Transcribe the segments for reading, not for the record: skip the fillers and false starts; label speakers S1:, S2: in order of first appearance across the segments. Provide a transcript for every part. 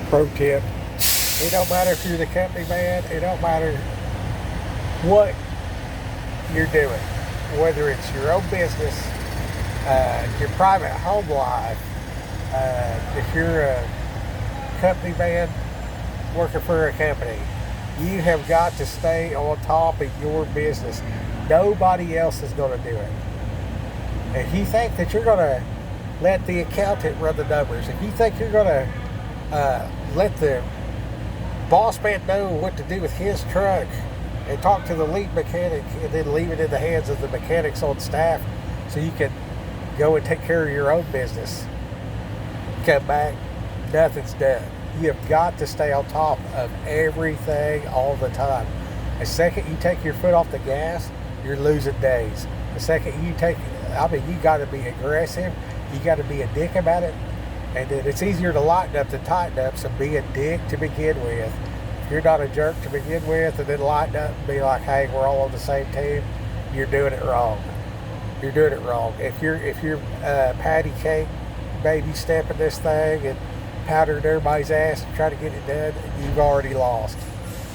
S1: Pro tip. It don't matter if you're the company man. It don't matter what you're doing. Whether it's your own business, your private home life, if you're a company man working for a company, you have got to stay on top of your business. Nobody else is going to do it. If you think that you're going to let the accountant run the numbers, if you think you're going to let the boss man know what to do with his truck and talk to the lead mechanic and then leave it in the hands of the mechanics on staff so you can go and take care of your own business, come back, nothing's done. You have got to stay on top of everything all the time. The second you take your foot off the gas, you're losing days. The second you you got to be aggressive. You got to be a dick about it. And then it's easier to lighten up than tighten up, so be a dick to begin with. If you're not a jerk to begin with, and then lighten up and be like, hey, we're all on the same team, you're doing it wrong. You're doing it wrong. If you're patty cake, baby stepping this thing and powdering everybody's ass and trying to get it done, you've already lost.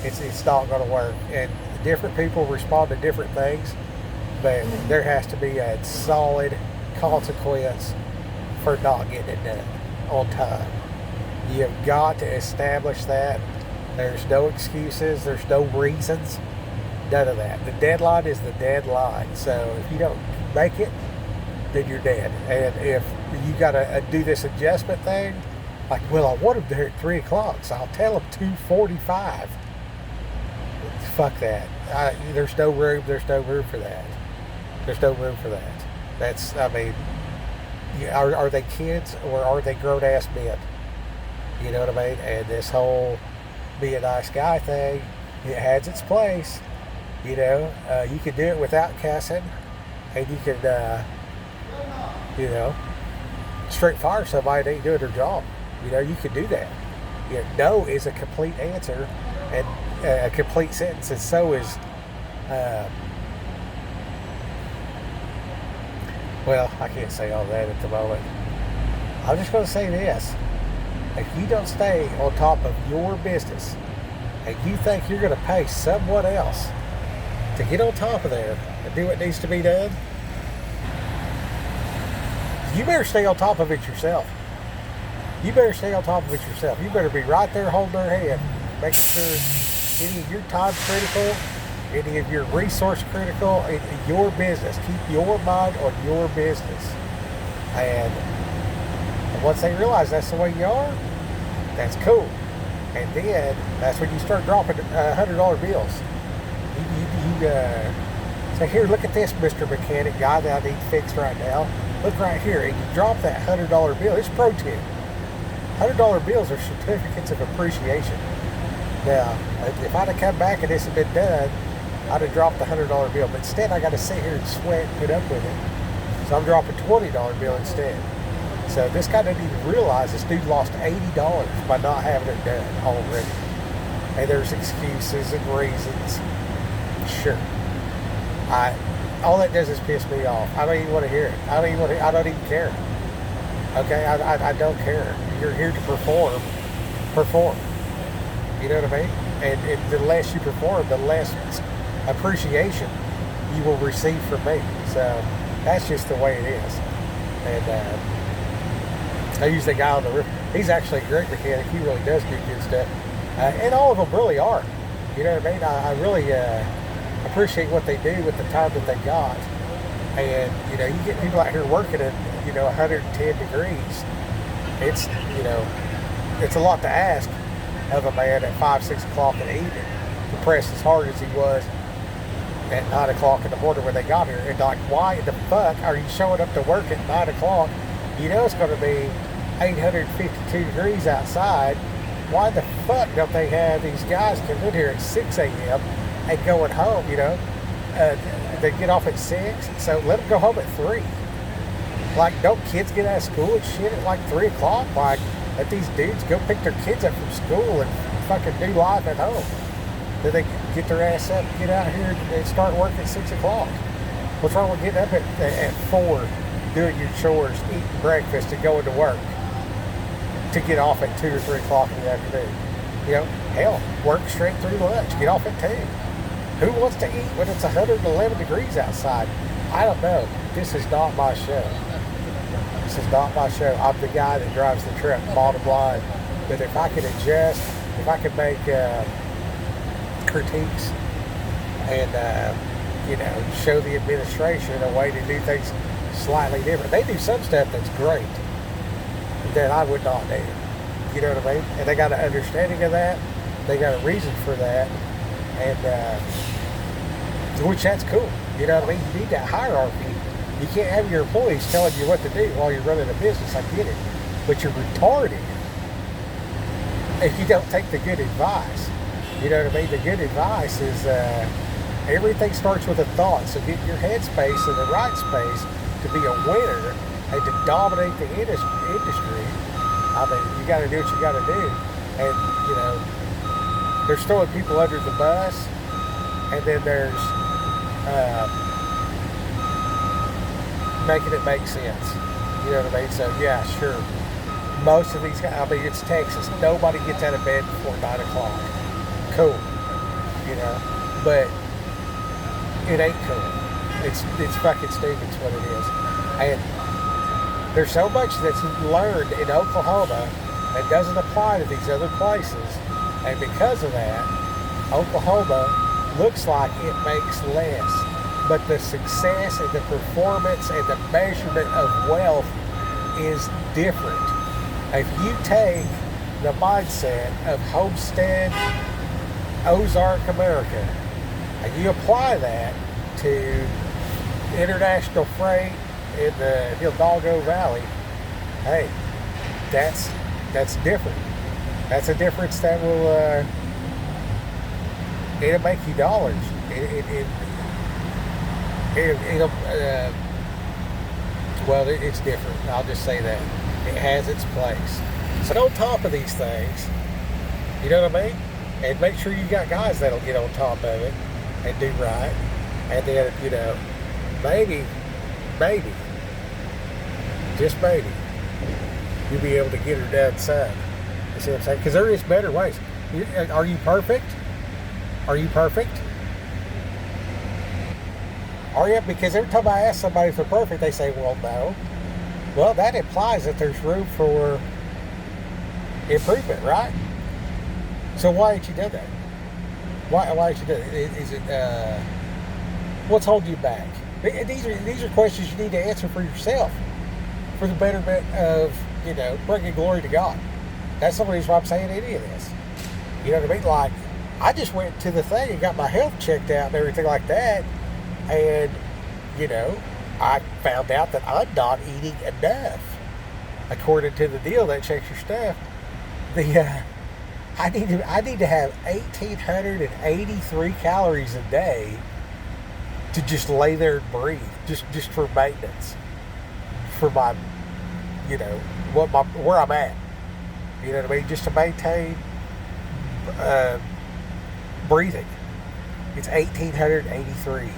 S1: It's not going to work. And different people respond to different things, but there has to be a solid consequence for not getting it done on time. You have got to establish that. There's no excuses. There's no reasons. None of that. The deadline is the deadline. So if you don't make it, then you're dead. And if you got to do this adjustment thing, like, well, I want them there at 3 o'clock, so I'll tell them 2:45. Fuck that. There's no room. There's no room for that. There's no room for that. Are they kids or are they grown-ass men? You know what I mean? And this whole be a nice guy thing, it has its place. You know, you can do it without cussing, and you can, straight fire somebody that ain't doing their job. You know, you can do that. You know, no is a complete answer and a complete sentence, and so is, well, I can't say all that at the moment. I'm just going to say this. If you don't stay on top of your business and you think you're going to pay someone else to get on top of there and do what needs to be done, you better stay on top of it yourself. You better stay on top of it yourself. You better be right there holding their hand, making sure any of your time critical, any of your resource critical in your business. Keep your mind on your business. And once they realize that's the way you are, that's cool. And then that's when you start dropping $100 bills. You say, here, look at this, Mr. Mechanic guy that I need fixed right now. Look right here. And you drop that $100 bill. It's pro tip. $100 bills are certificates of appreciation. Now, if I'd have come back and this had been done, I'd have dropped the $100 bill. But instead, I got to sit here and sweat and put up with it. So I'm dropping a $20 bill instead. So this guy didn't even realize this dude lost $80 by not having it done already. And there's excuses and reasons. Sure. All that does is piss me off. I don't even want to hear it. I don't even care. Okay, I don't care. You're here to perform. Perform. You know what I mean? And the less you perform, the less appreciation you will receive from me. So that's just the way it is. And I use the guy on the roof. He's actually a great mechanic. He really does do good stuff. And all of them really are. You know what I mean? I really appreciate what they do with the time that they got. And, you know, you get people out here working at, 110 degrees. It's, it's a lot to ask of a man at 5, 6 o'clock in the evening to press as hard as he was at 9 o'clock in the morning when they got here. And like, why the fuck are you showing up to work at 9 o'clock? You know it's going to be 852 degrees outside. Why the fuck don't they have these guys come in here at 6 a.m. and going home, they get off at 6, so let them go home at 3. Like, don't kids get out of school and shit at like 3 o'clock? Like, let these dudes go pick their kids up from school and fucking do life at home. Then they get their ass up, get out here and start work at 6 o'clock. What's wrong with getting up at 4, doing your chores, eating breakfast, and going to work? to get off at 2 or 3 o'clock in the afternoon. You know, hell, work straight through lunch, get off at 2. Who wants to eat when it's 111 degrees outside? I don't know. This is not my show. This is not my show. I'm the guy that drives the truck, bottom line. But if I could adjust, if I could make critiques and, you know, show the administration a way to do things slightly different. They do some stuff that's great that I would not do. You know what I mean? And they got an understanding of that. They got a reason for that. And, which that's cool. You know what I mean? You need that hierarchy. You can't have your employees telling you what to do while you're running a business. I get it. But you're retarded if you don't take the good advice. You know what I mean? The good advice is everything starts with a thought. So get your headspace in the right space to be a winner and to dominate the industry. I mean, you got to do what you got to do. And, you know, there's throwing people under the bus. And then there's making it make sense. You know what I mean? So, yeah, sure. Most of these guys, I mean, it's Texas. Nobody gets out of bed before 9 o'clock. Cool. You know? But it ain't cool. It's fucking stupid is what it is. And there's so much that's learned in Oklahoma that doesn't apply to these other places. And because of that, Oklahoma looks like it makes less. But the success and the performance and the measurement of wealth is different. If you take the mindset of Homestead, Ozark America, and you apply that to international freight in the Hidalgo Valley, hey, that's different. That's a difference that will it'll make you dollars. It's different. I'll just say that it has its place. So on top of these things, you know what I mean? And make sure you got guys that'll get on top of it and do right. And then, you know, maybe, just maybe, you'll be able to get her done some. You see what I'm saying? Because there is better ways. Are you perfect? Are you perfect? Are you? Because every time I ask somebody if they're perfect, they say, well, no. Well, that implies that there's room for improvement, right? So why ain't you done that? Why ain't you done that? Is it, what's holding you back? These are questions you need to answer for yourself, for the betterment of, you know, bringing glory to God. That's the reason why I'm saying any of this. You know what I mean? Like, I just went to the thing and got my health checked out and everything like that. And, you know, I found out that I'm not eating enough. According to the deal that checks your stuff, I need to have 1,883 calories a day to just lay there and breathe, just for maintenance, for my, you know, where I'm at. You know what I mean? Just to maintain breathing. It's 1,883.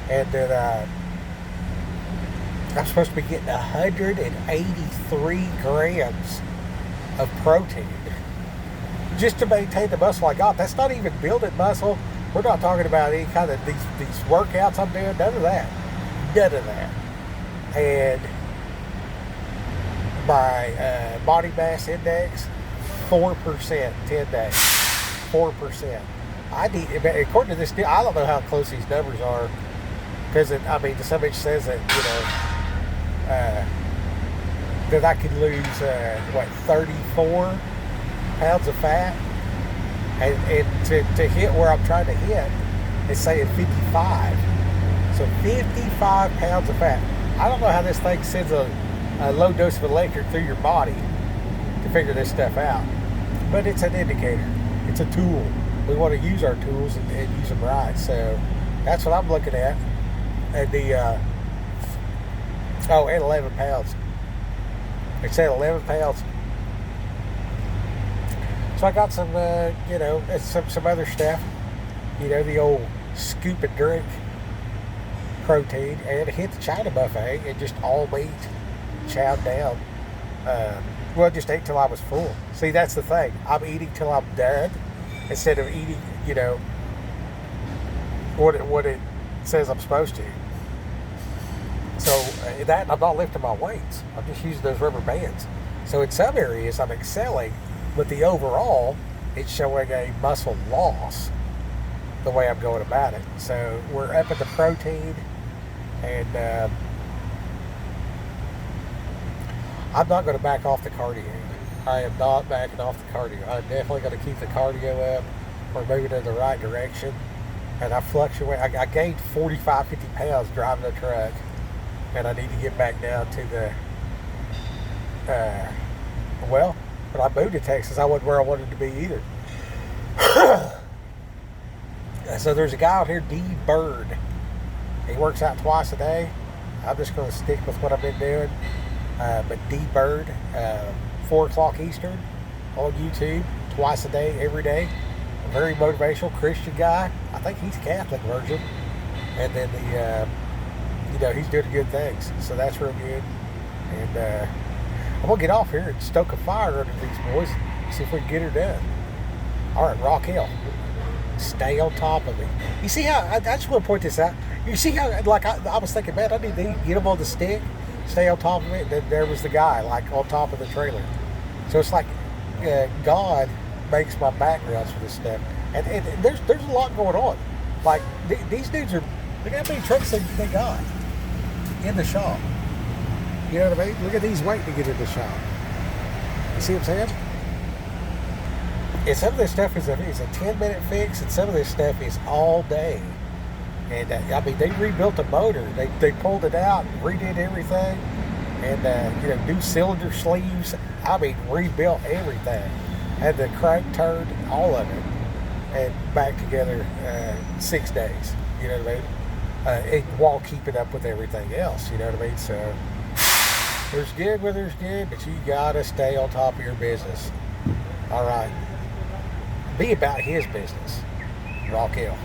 S1: And then I'm supposed to be getting 183 grams of protein just to maintain the muscle I got. That's not even building muscle. We're not talking about any kind of these workouts I'm doing. None of that. None of that. And my body mass index, 4%, 10 days. 4%. According to this deal, I don't know how close these numbers are. Because, the summit says that, you know, that I could lose, 34 pounds of fat. And to hit where I'm trying to hit, it's saying 55. So 55 pounds of fat. I don't know how this thing sends a low dose of electric through your body to figure this stuff out. But it's an indicator. It's a tool. We want to use our tools and use them right. So that's what I'm looking at. And and 11 pounds. It said 11 pounds. So I got some, you know, some other stuff. You know, the old scoop and drink protein. And hit the China buffet and just all meat, chowed down. Well, just ate till I was full. See, that's the thing. I'm eating till I'm dead instead of eating, what it says I'm supposed to. So that I'm not lifting my weights. I'm just using those rubber bands. So in some areas I'm excelling, but the overall it's showing a muscle loss the way I'm going about it. So we're up at the protein, and I'm not going to back off the cardio. I am not backing off the cardio. I'm definitely going to keep the cardio up. We're moving in the right direction. And I fluctuate. I gained 45, 50 pounds driving a truck. And I need to get back down to when I moved to Texas, I wasn't where I wanted to be either. So there's a guy out here, D Bird. He works out twice a day. I'm just going to stick with what I've been doing. But D Bird, 4 o'clock Eastern on YouTube, twice a day, every day. A very motivational Christian guy. I think he's Catholic version. And then he's doing good things. So that's real good. And I'm going to get off here and stoke a fire under these boys and see if we can get her done. All right, Raquel, stay on top of it. You see how, I just want to point this out. You see how, like, I was thinking, man, I need to get him on the stick, stay on top of it. And then there was the guy, like, on top of the trailer. So it's like God makes my backgrounds for this stuff. And there's a lot going on. Like, these dudes are, look at how many trucks they got in the shop. You know what I mean? Look at these waiting to get in the shop. You see what I'm saying? And some of this stuff is a 10-minute fix, and some of this stuff is all day. And they rebuilt the motor. They pulled it out, redid everything, and new cylinder sleeves. Rebuilt everything. Had the crank turned, all of it, and back together 6 days. You know what I mean? While keeping up with everything else. You know what I mean? So there's good where there's good, but you gotta stay on top of your business. All right. Be about his business. Raquel.